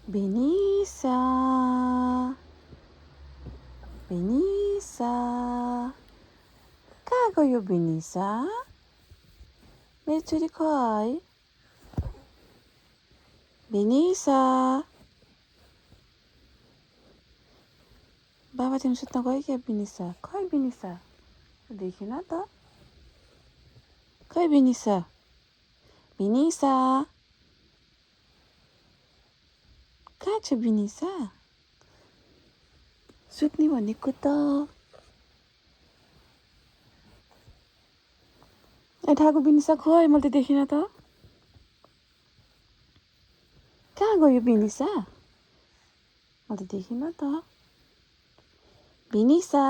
बेनिसा बेनिसा कहाँ गयो बेनिसा? मेरो छोरी खै? बेनिसा बाबा तिमी सुत्न गयो क्या? बेनिसा खै? बेनिसा देखिन त खै? बेनिसा बेनिसा कहाँ छ? बेनिसा सुत्ने भनेको त ठाको बेनिसा खै? मैले त देखिन त कहाँ गयो बेनिसा? मैले त देखिन त बेनिसा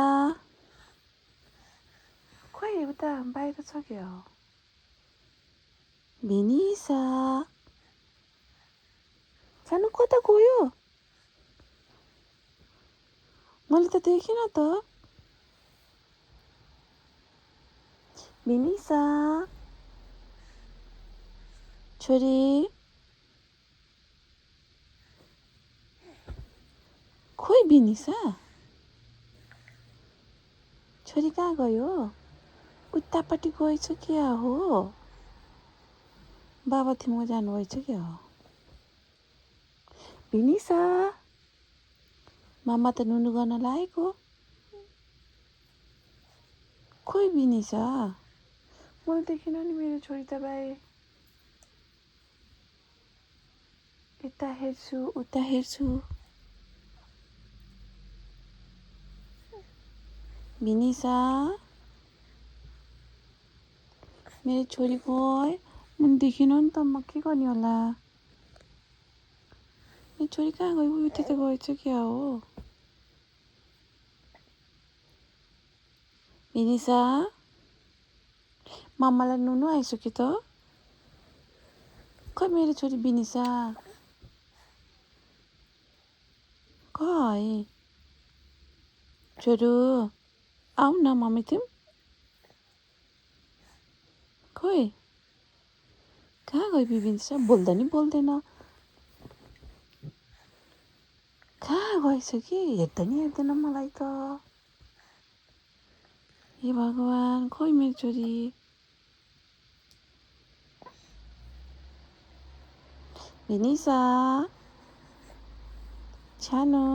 खै? उता बाहिर छ क्या बेनिसा सानो कता गयो? मैले त देखिन त बेनिसा छोरी खोइ बेनिसा छोरी कहाँ गयो? उतापट्टि गएछ क्या हो? बाबा थिम्को जानुभएछ क्या हो? बेनिसा मामा त नुनु गर्न लागेको खोइ? बेनिसा मैले देखिन नि मेरो छोरी त भाइ यता हेर्छु उता हेर्छु बेनिसा मेरो छोरी खै? मैले देखिन नि त म के गर्ने होला? मेरो छोरी कहाँ गयो? उता त गएछ क्या हो? बेनिसा मामालाई नुनु आइसक्यो त खै? मेरो छोरी बेनिसा खै? छोरो आऊ न मम्मी तिमी खै? कहाँ गयो बेनिसा? बोल्दा नि बोल्दैन कहाँ गएछ कि? हेर्दा नि हेर्दैन मलाई त हे भगवान् खोइ मेरो छोरी बेनिसा छानो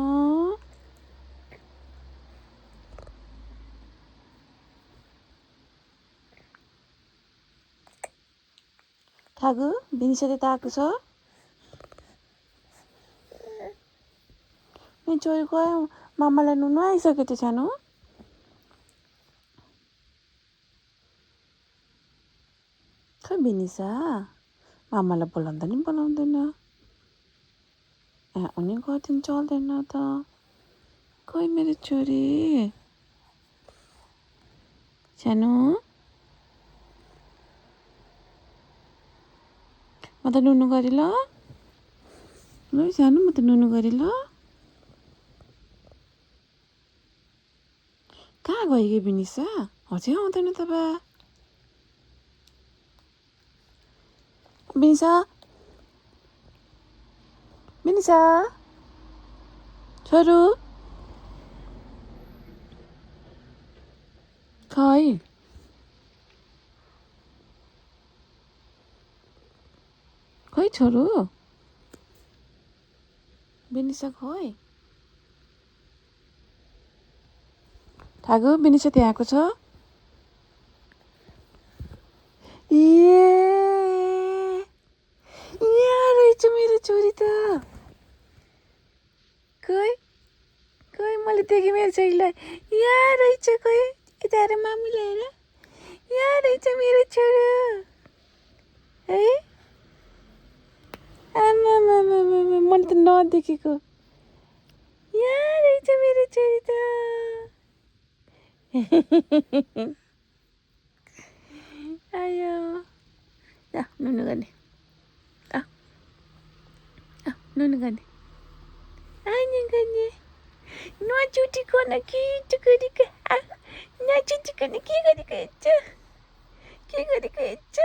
ठागु बेनिसा त्यता आएको छ मेरो छोरी खै? मामालाई नुनु आइसक्यो त छानो खै? बेनिसा मामालाई बोलाउँदा नि बोलाउँदैन उनी गर्दैन चल्दैन त खै? मेरो छोरी सानो म त नुनु गरेँ ल सानो म त नुनु गरेँ ल कहाँ गयो कि बेनिसा? अझै आउँदैन त बा बेनिसा बेनिसा छोरो खै? खै छोरो बेनिसा खै? ठागु बेनिसा त्यहाँ आएको छ यहाँ रहेछ मेरो छोरी त खै? खै? मैले देखेँ मेरो छोरीलाई यहाँ रहेछ खै? यता हेर मामुलाई हेर यहाँ रहेछ मेरो छोरो है आमा मैले त नदेखेको यहाँ रहेछ मेरो छोरी त आयो नुनु गर्ने नुनु गर्ने गर्ने नचुटिकन के गरेको नचुटिकन के गरेको हेर्छ के गरेको हेर्छ